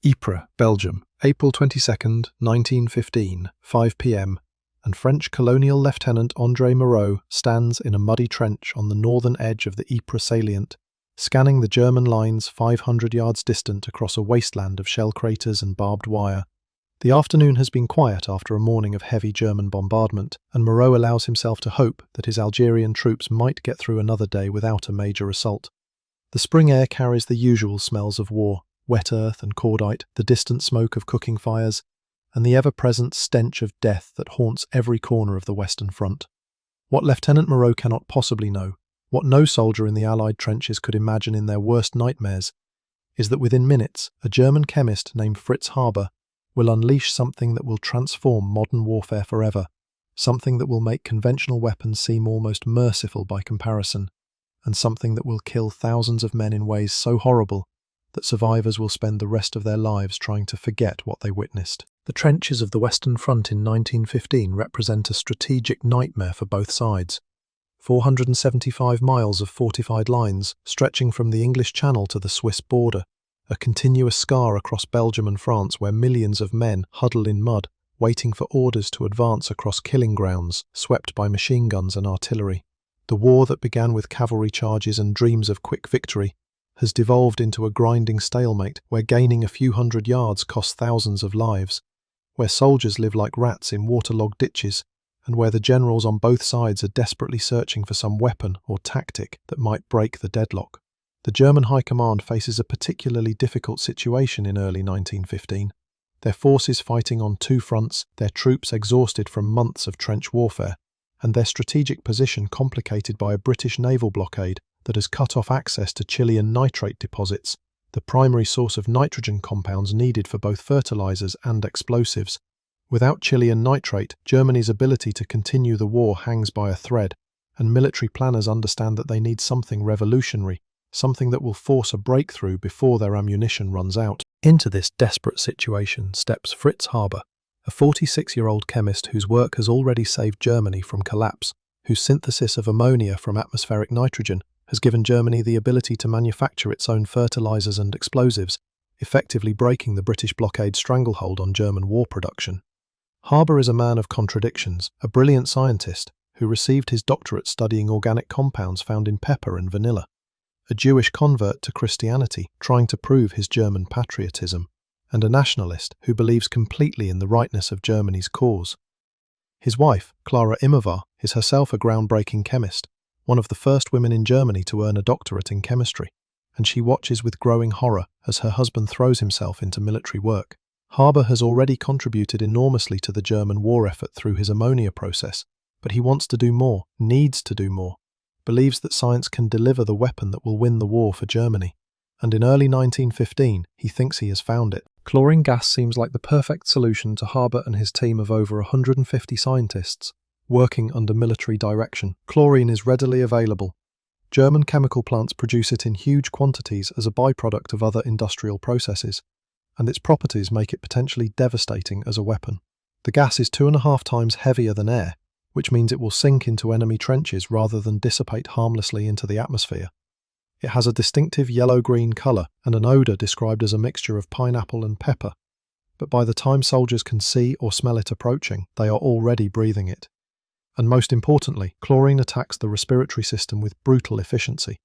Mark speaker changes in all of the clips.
Speaker 1: Ypres, Belgium, April 22, 1915, 5 p.m., and French colonial Lieutenant André Moreau stands in a muddy trench on the northern edge of the Ypres salient, scanning the German lines 500 yards distant across a wasteland of shell craters and barbed wire. The afternoon has been quiet after a morning of heavy German bombardment, and Moreau allows himself to hope that his Algerian troops might get through another day without a major assault. The spring air carries the usual smells of war: wet earth and cordite, the distant smoke of cooking fires, and the ever-present stench of death that haunts every corner of the Western Front. What Lieutenant Moreau cannot possibly know, what no soldier in the Allied trenches could imagine in their worst nightmares, is that within minutes a German chemist named Fritz Haber will unleash something that will transform modern warfare forever, something that will make conventional weapons seem almost merciful by comparison, and something that will kill thousands of men in ways so horrible that survivors will spend the rest of their lives trying to forget what they witnessed. The trenches of the Western Front in 1915 represent a strategic nightmare for both sides. 475 miles of fortified lines, stretching from the English Channel to the Swiss border, a continuous scar across Belgium and France where millions of men huddle in mud, waiting for orders to advance across killing grounds, swept by machine guns and artillery. The war that began with cavalry charges and dreams of quick victory has devolved into a grinding stalemate where gaining a few hundred yards costs thousands of lives, where soldiers live like rats in waterlogged ditches, and where the generals on both sides are desperately searching for some weapon or tactic that might break the deadlock. The German High Command faces a particularly difficult situation in early 1915. Their forces fighting on two fronts, their troops exhausted from months of trench warfare, and their strategic position complicated by a British naval blockade that has cut off access to Chilean nitrate deposits, the primary source of nitrogen compounds needed for both fertilizers and explosives. Without Chilean nitrate, Germany's ability to continue the war hangs by a thread, and military planners understand that they need something revolutionary, something that will force a breakthrough before their ammunition runs out. Into this desperate situation steps Fritz Haber, a 46-year-old chemist whose work has already saved Germany from collapse, whose synthesis of ammonia from atmospheric nitrogen has given Germany the ability to manufacture its own fertilizers and explosives, effectively breaking the British blockade's stranglehold on German war production. Haber is a man of contradictions, a brilliant scientist who received his doctorate studying organic compounds found in pepper and vanilla, a Jewish convert to Christianity trying to prove his German patriotism, and a nationalist who believes completely in the rightness of Germany's cause. His wife, Clara Immerwahr, is herself a groundbreaking chemist, one of the first women in Germany to earn a doctorate in chemistry, and she watches with growing horror as her husband throws himself into military work. Haber has already contributed enormously to the German war effort through his ammonia process, but he wants to do more, needs to do more, believes that science can deliver the weapon that will win the war for Germany. And in early 1915, he thinks he has found it. Chlorine gas seems like the perfect solution to Haber and his team of over 150 scientists, working under military direction. Chlorine is readily available. German chemical plants produce it in huge quantities as a byproduct of other industrial processes, and its properties make it potentially devastating as a weapon. The gas is 2.5 times heavier than air, which means it will sink into enemy trenches rather than dissipate harmlessly into the atmosphere. It has a distinctive yellow-green colour and an odour described as a mixture of pineapple and pepper, but by the time soldiers can see or smell it approaching, they are already breathing it. And most importantly, chlorine attacks the respiratory system with brutal efficiency,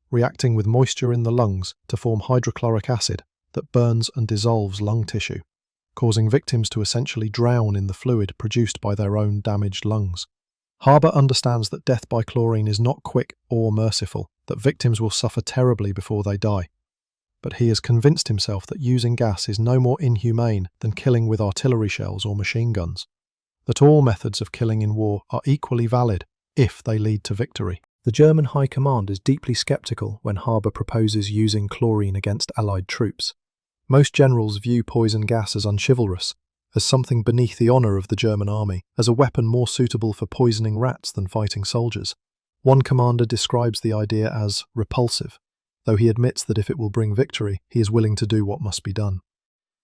Speaker 1: reacting with moisture in the lungs to form hydrochloric acid that burns and dissolves lung tissue, causing victims to essentially drown in the fluid produced by their own damaged lungs. Haber understands that death by chlorine is not quick or merciful, that victims will suffer terribly before they die. But he has convinced himself that using gas is no more inhumane than killing with artillery shells or machine guns, that all methods of killing in war are equally valid if they lead to victory. The German High Command is deeply skeptical when Haber proposes using chlorine against Allied troops. Most generals view poison gas as unchivalrous, as something beneath the honour of the German army, as a weapon more suitable for poisoning rats than fighting soldiers. One commander describes the idea as repulsive, though he admits that if it will bring victory, he is willing to do what must be done.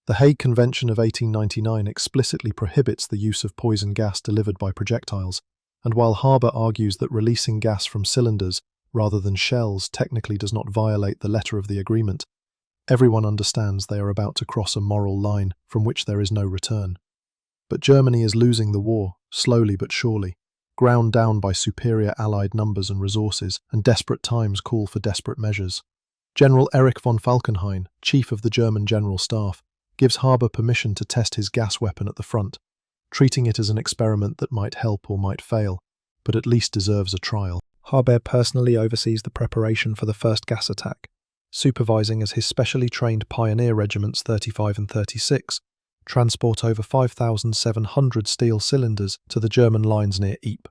Speaker 1: The Hague Convention of 1899 explicitly prohibits the use of poison gas delivered by projectiles, and while Haber argues that releasing gas from cylinders rather than shells technically does not violate the letter of the agreement, Everyone understands they are about to cross a moral line from which there is no return. But Germany is losing the war, slowly but surely, ground down by superior Allied numbers and resources, and desperate times call for desperate measures. General Erich von Falkenhayn, chief of the German General Staff, gives Haber permission to test his gas weapon at the front, treating it as an experiment that might help or might fail, but at least deserves a trial. Haber personally oversees the preparation for the first gas attack, supervising as his specially trained pioneer regiments 35 and 36 transport over 5,700 steel cylinders to the German lines near Ypres,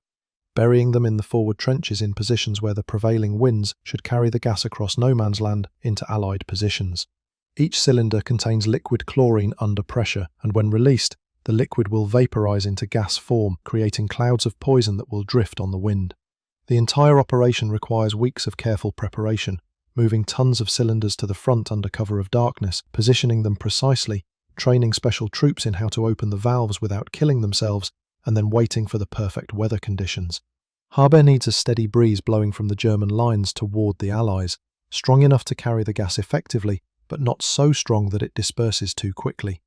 Speaker 1: burying them in the forward trenches in positions where the prevailing winds should carry the gas across no man's land into Allied positions. Each cylinder contains liquid chlorine under pressure, and when released, the liquid will vaporize into gas form, creating clouds of poison that will drift on the wind. The entire operation requires weeks of careful preparation, moving tons of cylinders to the front under cover of darkness, positioning them precisely, training special troops in how to open the valves without killing themselves, and then waiting for the perfect weather conditions. Haber needs a steady breeze blowing from the German lines toward the Allies, strong enough to carry the gas effectively, but not so strong that it disperses too quickly.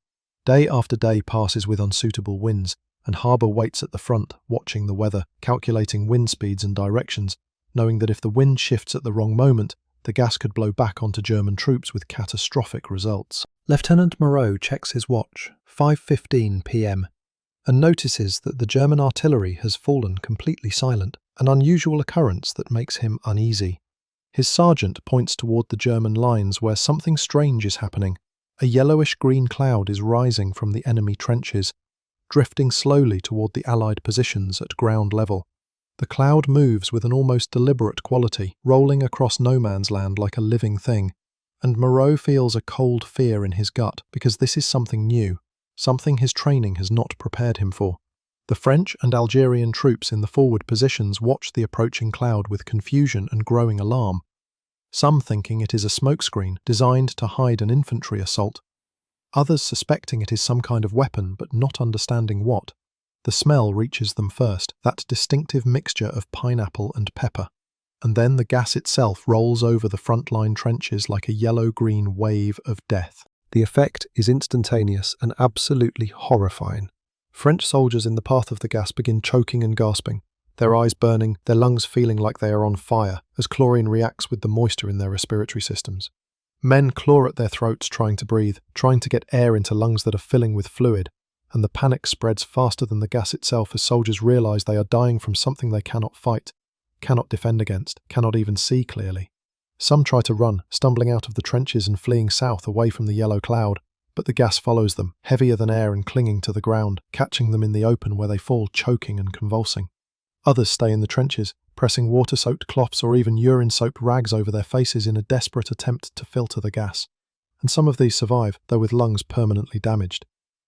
Speaker 1: Day after day passes with unsuitable winds, and Haber waits at the front, watching the weather, calculating wind speeds and directions, knowing that if the wind shifts at the wrong moment, the gas could blow back onto German troops with catastrophic results. Lieutenant Moreau checks his watch, 5:15 p.m, and notices that the German artillery has fallen completely silent, an unusual occurrence that makes him uneasy. His sergeant points toward the German lines where something strange is happening. A yellowish-green cloud is rising from the enemy trenches, drifting slowly toward the Allied positions at ground level. The cloud moves with an almost deliberate quality, rolling across no man's land like a living thing, and Moreau feels a cold fear in his gut because this is something new, something his training has not prepared him for. The French and Algerian troops in the forward positions watch the approaching cloud with confusion and growing alarm, some thinking it is a smokescreen designed to hide an infantry assault, others suspecting it is some kind of weapon but not understanding what. The smell reaches them first, that distinctive mixture of pineapple and pepper, and then the gas itself rolls over the front-line trenches like a yellow-green wave of death. The effect is instantaneous and absolutely horrifying. French soldiers in the path of the gas begin choking and gasping, their eyes burning, their lungs feeling like they are on fire, as chlorine reacts with the moisture in their respiratory systems. Men claw at their throats trying to breathe, trying to get air into lungs that are filling with fluid, and the panic spreads faster than the gas itself as soldiers realize they are dying from something they cannot fight, cannot defend against, cannot even see clearly. Some try to run, stumbling out of the trenches and fleeing south away from the yellow cloud, but the gas follows them, heavier than air and clinging to the ground, catching them in the open where they fall choking and convulsing. Others stay in the trenches, pressing water-soaked cloths or even urine-soaked rags over their faces in a desperate attempt to filter the gas. And some of these survive, though with lungs permanently damaged.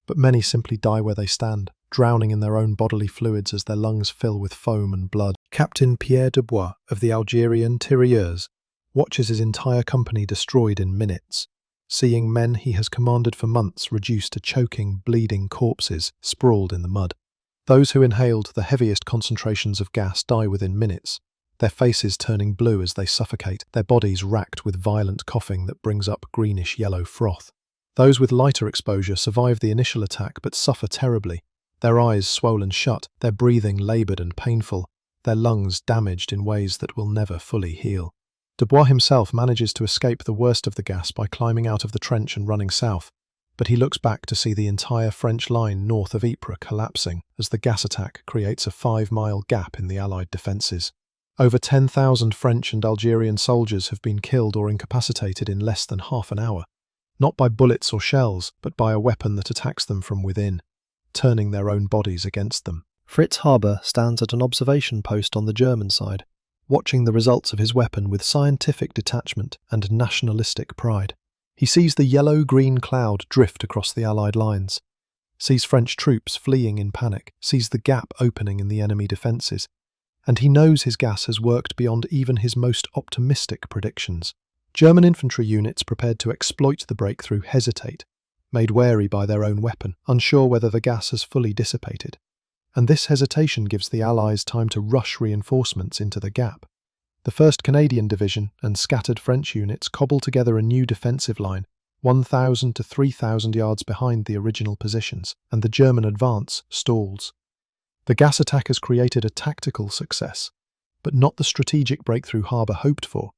Speaker 1: But many simply die where they stand, drowning in their own bodily fluids as their lungs fill with foam and blood. Captain Pierre Dubois of the Algerian Tirailleurs watches his entire company destroyed in minutes, seeing men he has commanded for months reduced to choking, bleeding corpses sprawled in the mud. Those who inhaled the heaviest concentrations of gas die within minutes, their faces turning blue as they suffocate, their bodies racked with violent coughing that brings up greenish-yellow froth. Those with lighter exposure survive the initial attack but suffer terribly, their eyes swollen shut, their breathing laboured and painful, their lungs damaged in ways that will never fully heal. Dubois himself manages to escape the worst of the gas by climbing out of the trench and running south, but he looks back to see the entire French line north of Ypres collapsing as the gas attack creates a 5-mile gap in the Allied defences. Over 10,000 French and Algerian soldiers have been killed or incapacitated in less than half an hour, not by bullets or shells, but by a weapon that attacks them from within, turning their own bodies against them. Fritz Haber stands at an observation post on the German side, watching the results of his weapon with scientific detachment and nationalistic pride. He sees the yellow-green cloud drift across the Allied lines, sees French troops fleeing in panic, sees the gap opening in the enemy defences, and he knows his gas has worked beyond even his most optimistic predictions. German infantry units prepared to exploit the breakthrough hesitate, made wary by their own weapon, unsure whether the gas has fully dissipated. And this hesitation gives the Allies time to rush reinforcements into the gap. The 1st Canadian Division and scattered French units cobble together a new defensive line, 1,000 to 3,000 yards behind the original positions, and the German advance stalls. The gas attack has created a tactical success, but not the strategic breakthrough Harbour hoped for,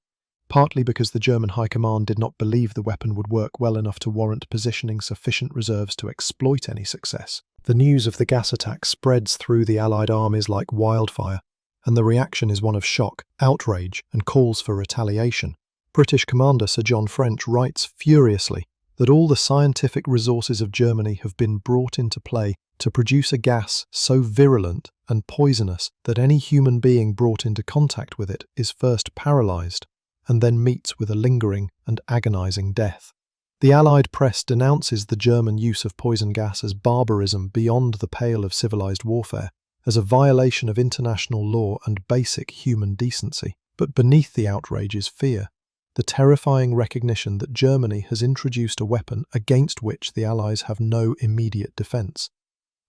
Speaker 1: partly because the German High Command did not believe the weapon would work well enough to warrant positioning sufficient reserves to exploit any success. The news of the gas attack spreads through the Allied armies like wildfire, and the reaction is one of shock, outrage, and calls for retaliation. British Commander Sir John French writes furiously that all the scientific resources of Germany have been brought into play to produce a gas so virulent and poisonous that any human being brought into contact with it is first paralysed and then meets with a lingering and agonising death. The Allied press denounces the German use of poison gas as barbarism beyond the pale of civilised warfare, as a violation of international law and basic human decency. But beneath the outrage is fear, the terrifying recognition that Germany has introduced a weapon against which the Allies have no immediate defence.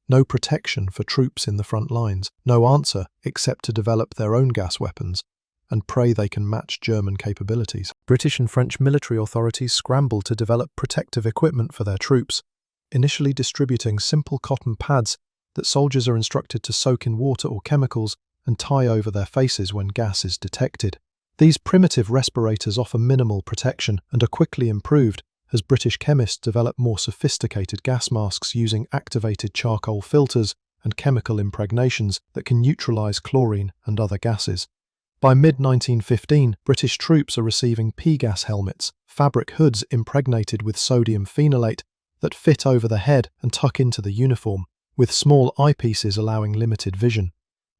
Speaker 1: No protection for troops in the front lines, no answer except to develop their own gas weapons and pray they can match German capabilities. British and French military authorities scramble to develop protective equipment for their troops, initially distributing simple cotton pads that soldiers are instructed to soak in water or chemicals and tie over their faces when gas is detected. These primitive respirators offer minimal protection and are quickly improved as British chemists develop more sophisticated gas masks using activated charcoal filters and chemical impregnations that can neutralise chlorine and other gases. By mid-1915, British troops are receiving P-gas helmets, fabric hoods impregnated with sodium phenolate that fit over the head and tuck into the uniform, with small eyepieces allowing limited vision.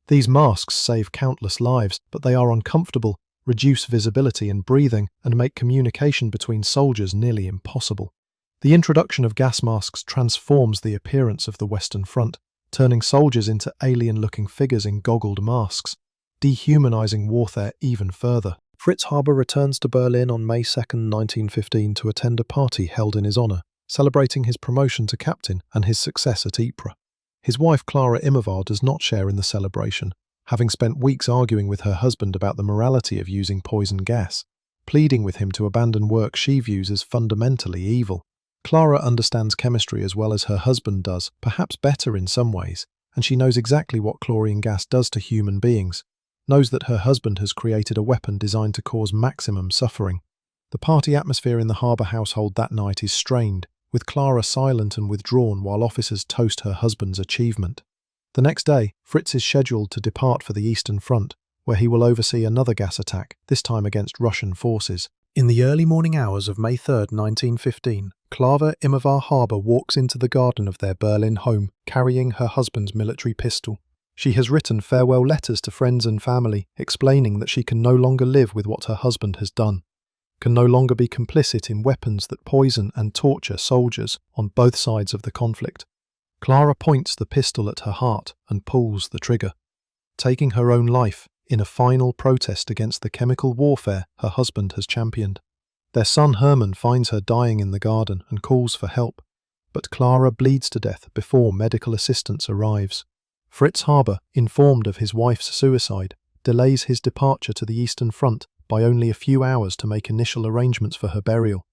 Speaker 1: These masks save countless lives, but they are uncomfortable, reduce visibility and breathing, and make communication between soldiers nearly impossible. The introduction of gas masks transforms the appearance of the Western Front, turning soldiers into alien-looking figures in goggled masks, dehumanizing warfare even further. Fritz Harbour returns to Berlin on May 2, 1915 to attend a party held in his honour, celebrating his promotion to captain and his success at Ypres. His wife Clara Immerwahr does not share in the celebration, having spent weeks arguing with her husband about the morality of using poison gas, pleading with him to abandon work she views as fundamentally evil. Clara understands chemistry as well as her husband does, perhaps better in some ways, and she knows exactly what chlorine gas does to human beings, knows that her husband has created a weapon designed to cause maximum suffering. The party atmosphere in the Harbour household that night is strained, with Clara silent and withdrawn while officers toast her husband's achievement. The next day, Fritz is scheduled to depart for the Eastern Front, where he will oversee another gas attack, this time against Russian forces. In the early morning hours of May 3, 1915, Clara Immerwahr Harbour walks into the garden of their Berlin home, carrying her husband's military pistol. She has written farewell letters to friends and family, explaining that she can no longer live with what her husband has done, can no longer be complicit in weapons that poison and torture soldiers on both sides of the conflict. Clara points the pistol at her heart and pulls the trigger, taking her own life in a final protest against the chemical warfare her husband has championed. Their son Hermann finds her dying in the garden and calls for help, but Clara bleeds to death before medical assistance arrives. Fritz Harbour, informed of his wife's suicide, delays his departure to the Eastern Front by only a few hours to make initial arrangements for her burial,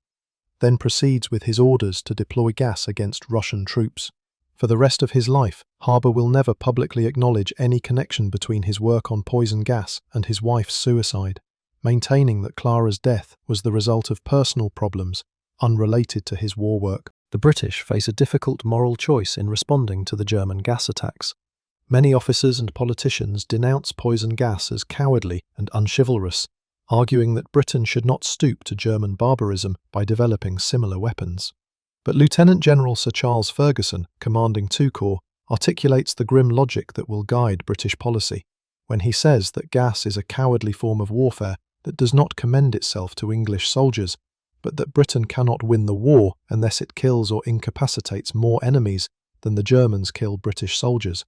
Speaker 1: then proceeds with his orders to deploy gas against Russian troops. For the rest of his life, Harbour will never publicly acknowledge any connection between his work on poison gas and his wife's suicide, maintaining that Clara's death was the result of personal problems unrelated to his war work. The British face a difficult moral choice in responding to the German gas attacks. Many officers and politicians denounce poison gas as cowardly and unchivalrous, arguing that Britain should not stoop to German barbarism by developing similar weapons. But Lieutenant General Sir Charles Ferguson, commanding II Corps, articulates the grim logic that will guide British policy when he says that gas is a cowardly form of warfare that does not commend itself to English soldiers, but that Britain cannot win the war unless it kills or incapacitates more enemies than the Germans kill British soldiers.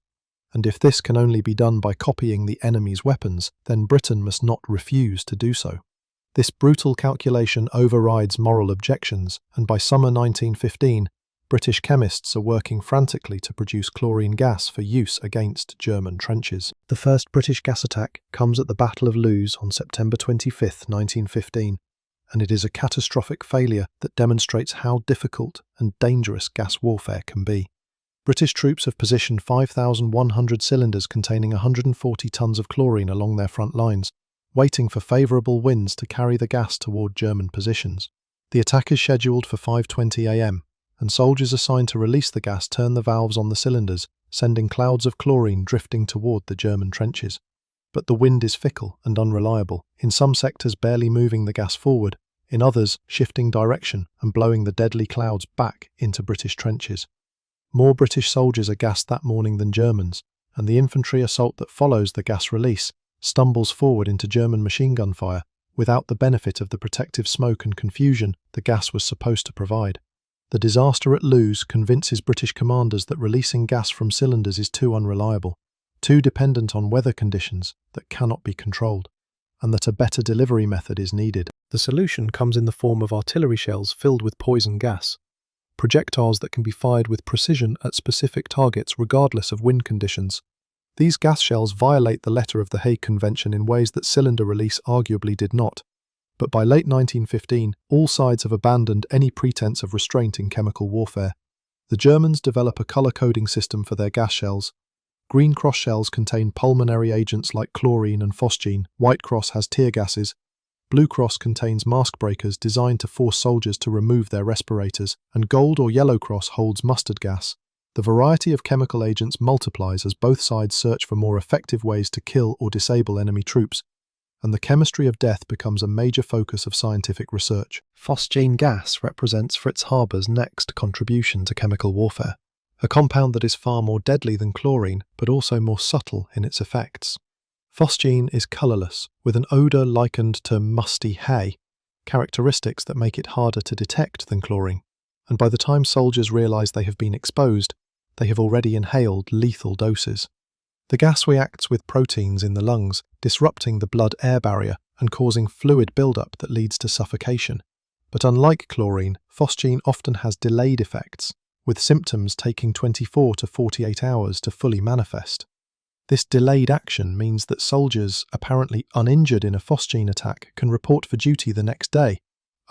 Speaker 1: And if this can only be done by copying the enemy's weapons, then Britain must not refuse to do so. This brutal calculation overrides moral objections, and by summer 1915, British chemists are working frantically to produce chlorine gas for use against German trenches. The first British gas attack comes at the Battle of Loos on September 25, 1915, and it is a catastrophic failure that demonstrates how difficult and dangerous gas warfare can be. British troops have positioned 5,100 cylinders containing 140 tons of chlorine along their front lines, waiting for favourable winds to carry the gas toward German positions. The attack is scheduled for 5:20 a.m, and soldiers assigned to release the gas turn the valves on the cylinders, sending clouds of chlorine drifting toward the German trenches. But the wind is fickle and unreliable, in some sectors barely moving the gas forward, in others shifting direction and blowing the deadly clouds back into British trenches. More British soldiers are gassed that morning than Germans, and the infantry assault that follows the gas release stumbles forward into German machine gun fire without the benefit of the protective smoke and confusion the gas was supposed to provide. The disaster at Loos convinces British commanders that releasing gas from cylinders is too unreliable, too dependent on weather conditions that cannot be controlled, and that a better delivery method is needed. The solution comes in the form of artillery shells filled with poison gas, projectiles that can be fired with precision at specific targets regardless of wind conditions. These gas shells violate the letter of the Hague Convention in ways that cylinder release arguably did not. But by late 1915, all sides have abandoned any pretense of restraint in chemical warfare. The Germans develop a colour-coding system for their gas shells. Green cross shells contain pulmonary agents like chlorine and phosgene, white cross has tear gases, blue cross contains mask breakers designed to force soldiers to remove their respirators, and gold or yellow cross holds mustard gas. The variety of chemical agents multiplies as both sides search for more effective ways to kill or disable enemy troops, and the chemistry of death becomes a major focus of scientific research. Phosgene gas represents Fritz Haber's next contribution to chemical warfare, a compound that is far more deadly than chlorine, but also more subtle in its effects. Phosgene is colourless, with an odour likened to musty hay, characteristics that make it harder to detect than chlorine, and by the time soldiers realise they have been exposed, they have already inhaled lethal doses. The gas reacts with proteins in the lungs, disrupting the blood-air barrier and causing fluid buildup that leads to suffocation. But unlike chlorine, phosgene often has delayed effects, with symptoms taking 24 to 48 hours to fully manifest. This delayed action means that soldiers, apparently uninjured in a phosgene attack, can report for duty the next day,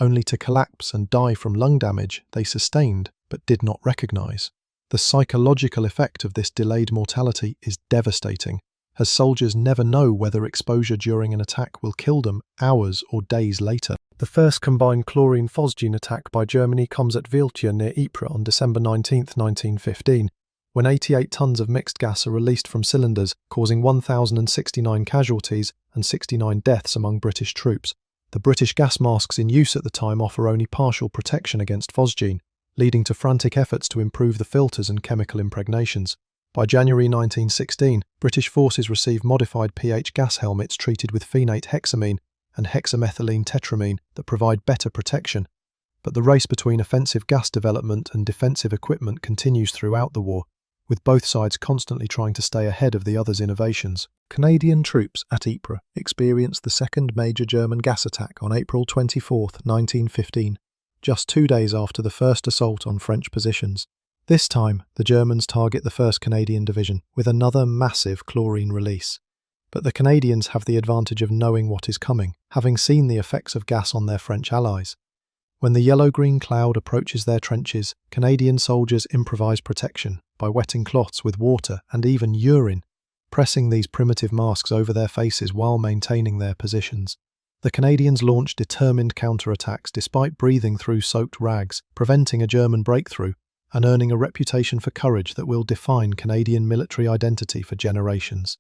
Speaker 1: only to collapse and die from lung damage they sustained but did not recognise. The psychological effect of this delayed mortality is devastating, as soldiers never know whether exposure during an attack will kill them hours or days later. The first combined chlorine-phosgene attack by Germany comes at Wieltje near Ypres on December 19, 1915, when 88 tons of mixed gas are released from cylinders, causing 1,069 casualties and 69 deaths among British troops. The British gas masks in use at the time offer only partial protection against phosgene, leading to frantic efforts to improve the filters and chemical impregnations. By January 1916, British forces received modified pH gas helmets treated with phenate hexamine and hexamethylene tetramine that provide better protection. But the race between offensive gas development and defensive equipment continues throughout the war, with both sides constantly trying to stay ahead of the other's innovations. Canadian troops at Ypres experienced the second major German gas attack on April 24, 1915, just 2 days after the first assault on French positions. This time, the Germans target the 1st Canadian Division with another massive chlorine release. But the Canadians have the advantage of knowing what is coming, having seen the effects of gas on their French allies. When the yellow-green cloud approaches their trenches, Canadian soldiers improvise protection by wetting cloths with water and even urine, pressing these primitive masks over their faces while maintaining their positions. The Canadians launch determined counterattacks despite breathing through soaked rags, preventing a German breakthrough and earning a reputation for courage that will define Canadian military identity for generations.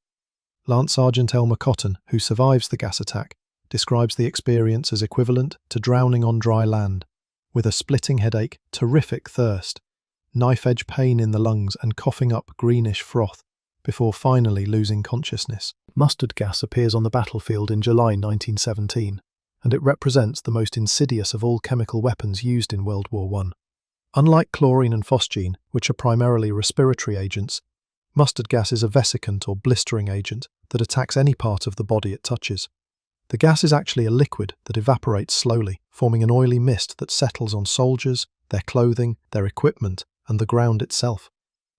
Speaker 1: Lance Sergeant Elmer Cotton, who survives the gas attack, describes the experience as equivalent to drowning on dry land, with a splitting headache, terrific thirst, knife-edge pain in the lungs and coughing up greenish froth, before finally losing consciousness. Mustard gas appears on the battlefield in July 1917, and it represents the most insidious of all chemical weapons used in World War I. Unlike chlorine and phosgene, which are primarily respiratory agents, mustard gas is a vesicant or blistering agent that attacks any part of the body it touches. The gas is actually a liquid that evaporates slowly, forming an oily mist that settles on soldiers, their clothing, their equipment, and the ground itself.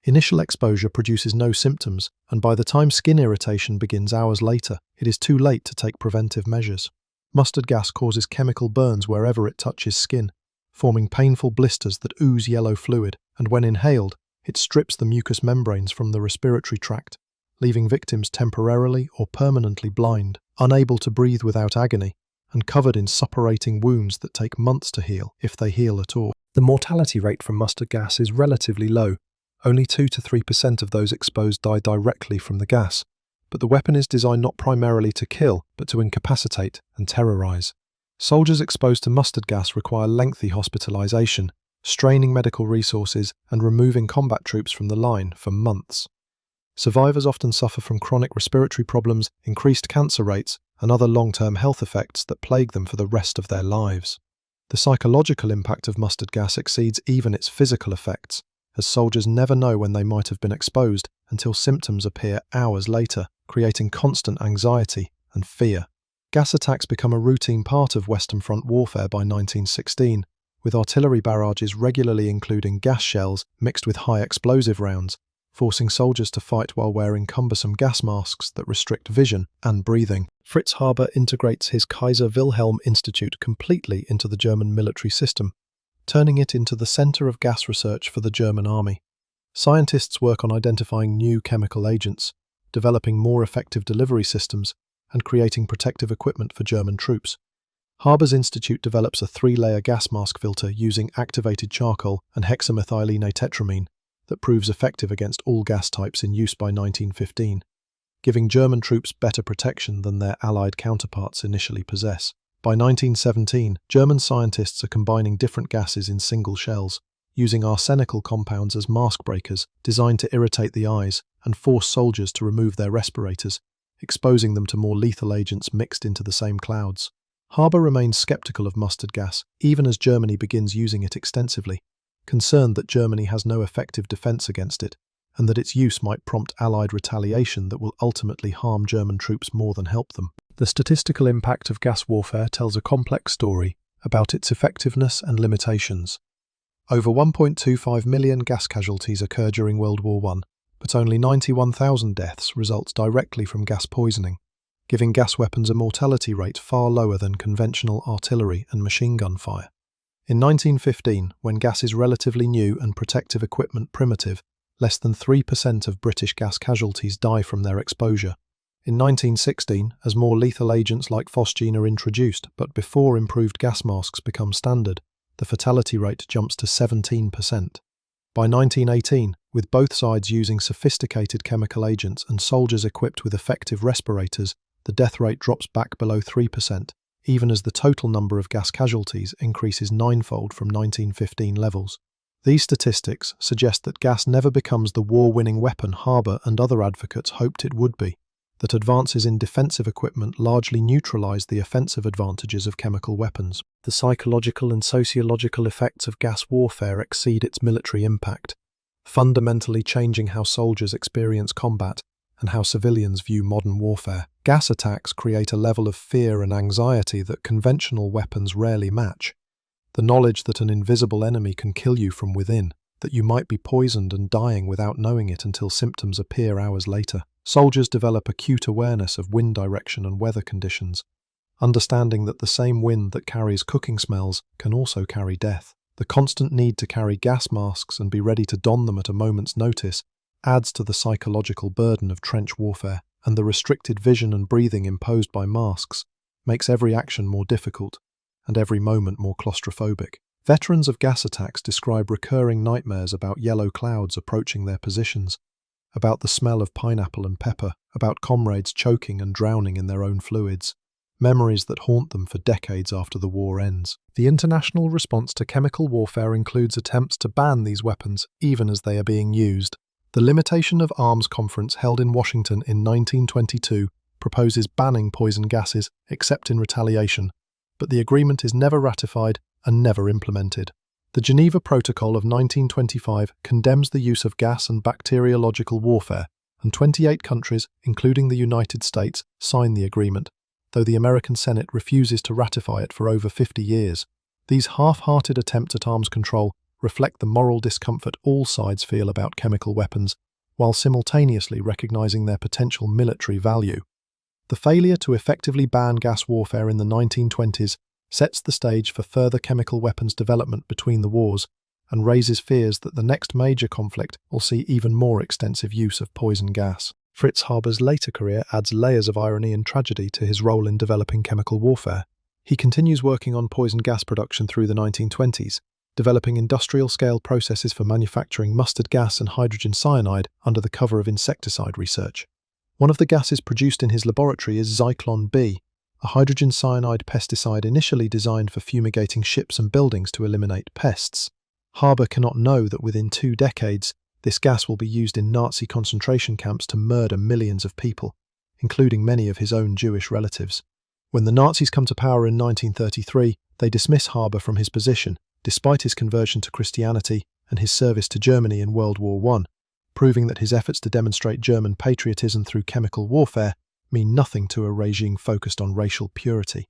Speaker 1: Initial exposure produces no symptoms, and by the time skin irritation begins hours later, it is too late to take preventive measures. Mustard gas causes chemical burns wherever it touches skin, forming painful blisters that ooze yellow fluid, and when inhaled, it strips the mucous membranes from the respiratory tract, leaving victims temporarily or permanently blind, unable to breathe without agony, and covered in suppurating wounds that take months to heal, if they heal at all. The mortality rate from mustard gas is relatively low. Only 2 to 3% of those exposed die directly from the gas, but the weapon is designed not primarily to kill, but to incapacitate and terrorize. Soldiers exposed to mustard gas require lengthy hospitalization, straining medical resources, and removing combat troops from the line for months. Survivors often suffer from chronic respiratory problems, increased cancer rates, and other long-term health effects that plague them for the rest of their lives. The psychological impact of mustard gas exceeds even its physical effects, as soldiers never know when they might have been exposed until symptoms appear hours later, creating constant anxiety and fear. Gas attacks become a routine part of Western Front warfare by 1916, with artillery barrages regularly including gas shells mixed with high explosive rounds, forcing soldiers to fight while wearing cumbersome gas masks that restrict vision and breathing. Fritz Haber integrates his Kaiser Wilhelm Institute completely into the German military system, turning it into the center of gas research for the German army. Scientists work on identifying new chemical agents, developing more effective delivery systems, and creating protective equipment for German troops. Haber's institute develops a 3-layer gas mask filter using activated charcoal and hexamethylene-tetramine that proves effective against all gas types in use by 1915, giving German troops better protection than their Allied counterparts initially possess. By 1917, German scientists are combining different gases in single shells, using arsenical compounds as mask breakers designed to irritate the eyes and force soldiers to remove their respirators, exposing them to more lethal agents mixed into the same clouds. Haber remains skeptical of mustard gas, even as Germany begins using it extensively, concerned that Germany has no effective defense against it, and that its use might prompt Allied retaliation that will ultimately harm German troops more than help them. The statistical impact of gas warfare tells a complex story about its effectiveness and limitations. Over 1.25 million gas casualties occur during World War I, but only 91,000 deaths result directly from gas poisoning, giving gas weapons a mortality rate far lower than conventional artillery and machine gun fire. In 1915, when gas is relatively new and protective equipment primitive, less than 3% of British gas casualties die from their exposure. In 1916, as more lethal agents like phosgene are introduced, but before improved gas masks become standard, the fatality rate jumps to 17%. By 1918, with both sides using sophisticated chemical agents and soldiers equipped with effective respirators, the death rate drops back below 3%, even as the total number of gas casualties increases ninefold from 1915 levels. These statistics suggest that gas never becomes the war-winning weapon Haber and other advocates hoped it would be, that advances in defensive equipment largely neutralize the offensive advantages of chemical weapons. The psychological and sociological effects of gas warfare exceed its military impact, fundamentally changing how soldiers experience combat and how civilians view modern warfare. Gas attacks create a level of fear and anxiety that conventional weapons rarely match. The knowledge that an invisible enemy can kill you from within, that you might be poisoned and dying without knowing it until symptoms appear hours later. Soldiers develop acute awareness of wind direction and weather conditions, understanding that the same wind that carries cooking smells can also carry death. The constant need to carry gas masks and be ready to don them at a moment's notice adds to the psychological burden of trench warfare, and the restricted vision and breathing imposed by masks makes every action more difficult and every moment more claustrophobic. Veterans of gas attacks describe recurring nightmares about yellow clouds approaching their positions, about the smell of pineapple and pepper, about comrades choking and drowning in their own fluids, memories that haunt them for decades after the war ends. The international response to chemical warfare includes attempts to ban these weapons even as they are being used. The Limitation of Arms Conference held in Washington in 1922 proposes banning poison gases except in retaliation, but the agreement is never ratified and never implemented. The Geneva Protocol of 1925 condemns the use of gas and bacteriological warfare, and 28 countries, including the United States, sign the agreement, though the American Senate refuses to ratify it for over 50 years. These half-hearted attempts at arms control reflect the moral discomfort all sides feel about chemical weapons, while simultaneously recognizing their potential military value. The failure to effectively ban gas warfare in the 1920s sets the stage for further chemical weapons development between the wars and raises fears that the next major conflict will see even more extensive use of poison gas. Fritz Haber's later career adds layers of irony and tragedy to his role in developing chemical warfare. He continues working on poison gas production through the 1920s, developing industrial-scale processes for manufacturing mustard gas and hydrogen cyanide under the cover of insecticide research. One of the gases produced in his laboratory is Zyklon B, a hydrogen cyanide pesticide initially designed for fumigating ships and buildings to eliminate pests. Haber cannot know that within 2 decades, this gas will be used in Nazi concentration camps to murder millions of people, including many of his own Jewish relatives. When the Nazis come to power in 1933, they dismiss Haber from his position, despite his conversion to Christianity and his service to Germany in World War I, proving that his efforts to demonstrate German patriotism through chemical warfare mean nothing to a regime focused on racial purity.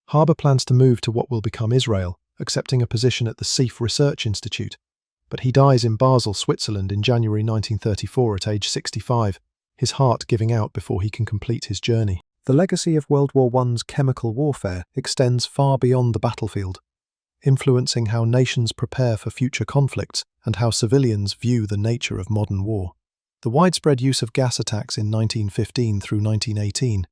Speaker 1: Haber plans to move to what will become Israel, accepting a position at the Seif Research Institute. But he dies in Basel, Switzerland in January 1934 at age 65, his heart giving out before he can complete his journey. The legacy of World War I's chemical warfare extends far beyond the battlefield, influencing how nations prepare for future conflicts and how civilians view the nature of modern war. The widespread use of gas attacks in 1915 through 1918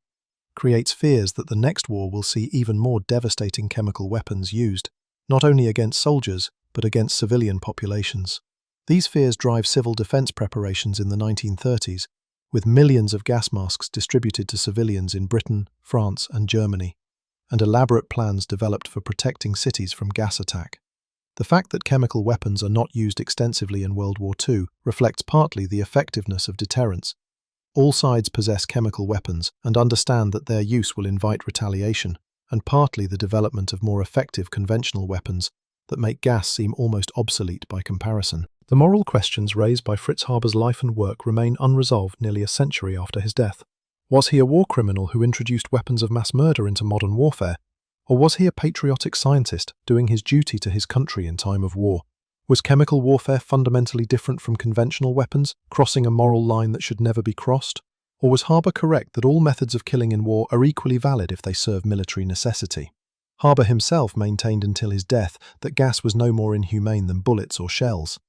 Speaker 1: creates fears that the next war will see even more devastating chemical weapons used, not only against soldiers, but against civilian populations. These fears drive civil defense preparations in the 1930s, with millions of gas masks distributed to civilians in Britain, France, and Germany, and elaborate plans developed for protecting cities from gas attack. The fact that chemical weapons are not used extensively in World War II reflects partly the effectiveness of deterrence. All sides possess chemical weapons and understand that their use will invite retaliation, and partly the development of more effective conventional weapons that make gas seem almost obsolete by comparison. The moral questions raised by Fritz Haber's life and work remain unresolved nearly a century after his death. Was he a war criminal who introduced weapons of mass murder into modern warfare? Or was he a patriotic scientist doing his duty to his country in time of war? Was chemical warfare fundamentally different from conventional weapons, crossing a moral line that should never be crossed? Or was Haber correct that all methods of killing in war are equally valid if they serve military necessity? Haber himself maintained until his death that gas was no more inhumane than bullets or shells,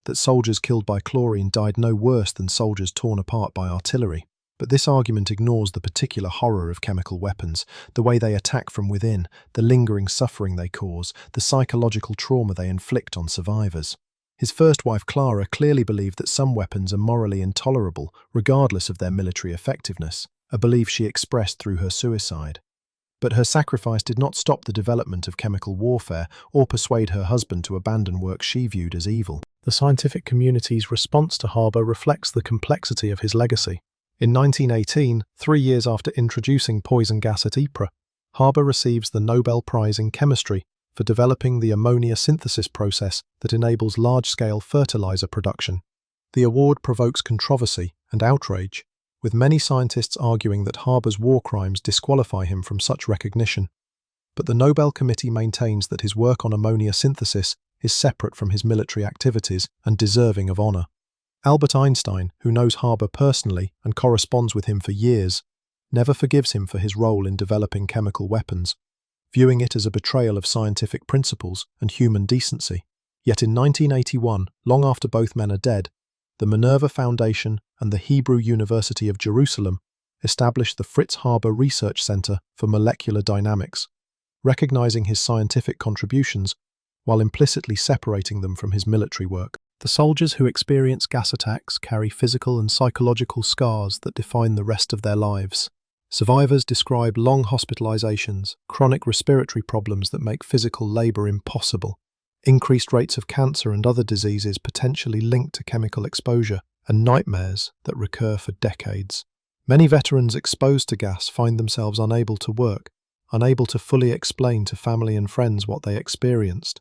Speaker 1: that soldiers killed by chlorine died no worse than soldiers torn apart by artillery. But this argument ignores the particular horror of chemical weapons, the way they attack from within, the lingering suffering they cause, the psychological trauma they inflict on survivors. His first wife Clara clearly believed that some weapons are morally intolerable, regardless of their military effectiveness, a belief she expressed through her suicide. But her sacrifice did not stop the development of chemical warfare or persuade her husband to abandon work she viewed as evil. The scientific community's response to Haber reflects the complexity of his legacy. In 1918, 3 years after introducing poison gas at Ypres, Haber receives the Nobel Prize in Chemistry for developing the ammonia synthesis process that enables large-scale fertilizer production. The award provokes controversy and outrage, with many scientists arguing that Haber's war crimes disqualify him from such recognition. But the Nobel Committee maintains that his work on ammonia synthesis is separate from his military activities and deserving of honor. Albert Einstein, who knows Haber personally and corresponds with him for years, never forgives him for his role in developing chemical weapons, viewing it as a betrayal of scientific principles and human decency. Yet in 1981, long after both men are dead, the Minerva Foundation and the Hebrew University of Jerusalem established the Fritz Haber Research Center for Molecular Dynamics, recognizing his scientific contributions while implicitly separating them from his military work. The soldiers who experience gas attacks carry physical and psychological scars that define the rest of their lives. Survivors describe long hospitalizations, chronic respiratory problems that make physical labor impossible, increased rates of cancer and other diseases potentially linked to chemical exposure, and nightmares that recur for decades. Many veterans exposed to gas find themselves unable to work, unable to fully explain to family and friends what they experienced,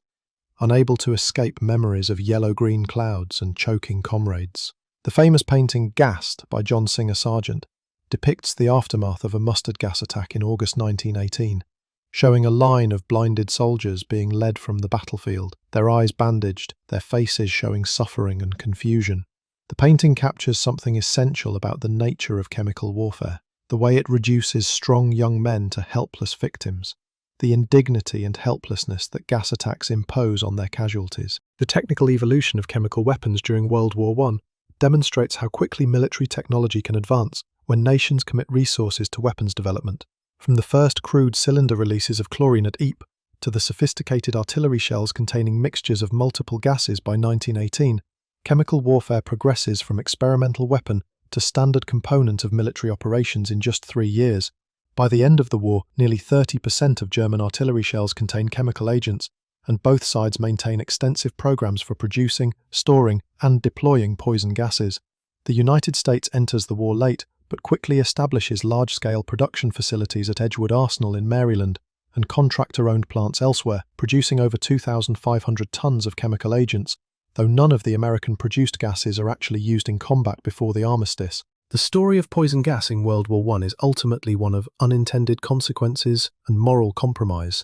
Speaker 1: unable to escape memories of yellow-green clouds and choking comrades. The famous painting Gassed by John Singer Sargent depicts the aftermath of a mustard gas attack in August 1918. showing a line of blinded soldiers being led from the battlefield, their eyes bandaged, their faces showing suffering and confusion. The painting captures something essential about the nature of chemical warfare, the way it reduces strong young men to helpless victims, the indignity and helplessness that gas attacks impose on their casualties. The technical evolution of chemical weapons during World War I demonstrates how quickly military technology can advance when nations commit resources to weapons development. From the first crude cylinder releases of chlorine at Ypres to the sophisticated artillery shells containing mixtures of multiple gases by 1918, chemical warfare progresses from experimental weapon to standard component of military operations in just 3 years. By the end of the war, nearly 30% of German artillery shells contain chemical agents, and both sides maintain extensive programs for producing, storing, and deploying poison gases. The United States enters the war late, but quickly establishes large-scale production facilities at Edgewood Arsenal in Maryland and contractor-owned plants elsewhere, producing over 2,500 tons of chemical agents, though none of the American-produced gases are actually used in combat before the armistice. The story of poison gas in World War I is ultimately one of unintended consequences and moral compromise,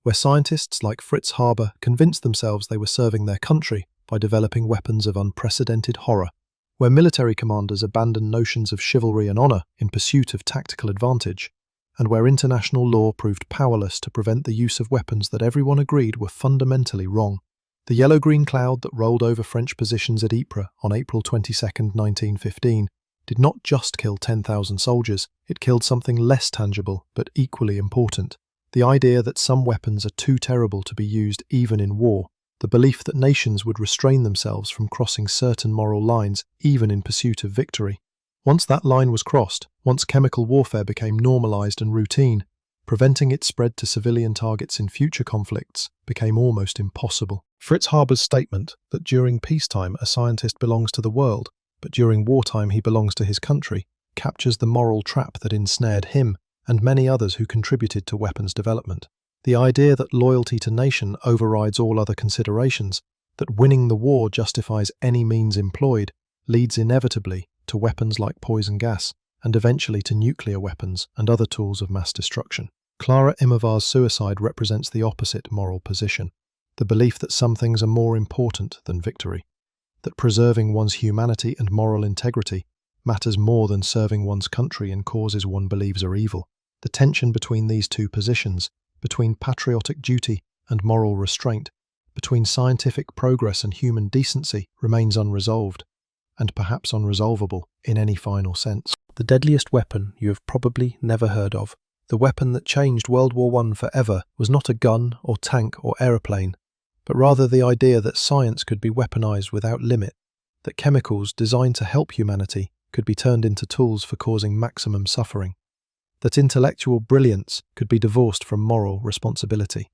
Speaker 1: where scientists like Fritz Haber convinced themselves they were serving their country by developing weapons of unprecedented horror, where military commanders abandoned notions of chivalry and honor in pursuit of tactical advantage, and where international law proved powerless to prevent the use of weapons that everyone agreed were fundamentally wrong. The yellow-green cloud that rolled over French positions at Ypres on April 22, 1915, did not just kill 10,000 soldiers, it killed something less tangible but equally important: the idea that some weapons are too terrible to be used even in war, the belief that nations would restrain themselves from crossing certain moral lines even in pursuit of victory. Once that line was crossed, once chemical warfare became normalized and routine, preventing its spread to civilian targets in future conflicts became almost impossible. Fritz Haber's statement that during peacetime a scientist belongs to the world, but during wartime he belongs to his country, captures the moral trap that ensnared him and many others who contributed to weapons development. The idea that loyalty to nation overrides all other considerations, that winning the war justifies any means employed, leads inevitably to weapons like poison gas, and eventually to nuclear weapons and other tools of mass destruction. Clara Imovar's suicide represents the opposite moral position, the belief that some things are more important than victory, that preserving one's humanity and moral integrity matters more than serving one's country in causes one believes are evil. The tension between these two positions, between patriotic duty and moral restraint, between scientific progress and human decency, remains unresolved, and perhaps unresolvable in any final sense. The deadliest weapon you have probably never heard of, the weapon that changed World War I forever, was not a gun or tank or aeroplane, but rather the idea that science could be weaponized without limit, that chemicals designed to help humanity could be turned into tools for causing maximum suffering, that intellectual brilliance could be divorced from moral responsibility.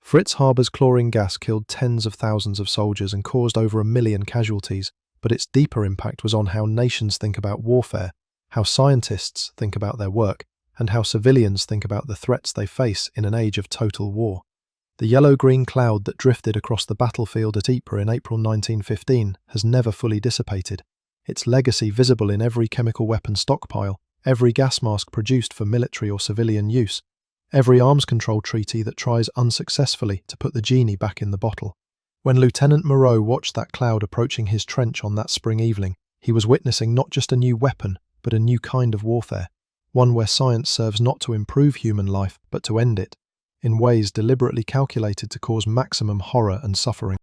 Speaker 1: Fritz Haber's chlorine gas killed tens of thousands of soldiers and caused over 1 million casualties, but its deeper impact was on how nations think about warfare, how scientists think about their work, and how civilians think about the threats they face in an age of total war. The yellow-green cloud that drifted across the battlefield at Ypres in April 1915 has never fully dissipated, its legacy visible in every chemical weapon stockpile, every gas mask produced for military or civilian use, every arms control treaty that tries unsuccessfully to put the genie back in the bottle. When Lieutenant Moreau watched that cloud approaching his trench on that spring evening, he was witnessing not just a new weapon, but a new kind of warfare, one where science serves not to improve human life, but to end it, in ways deliberately calculated to cause maximum horror and suffering.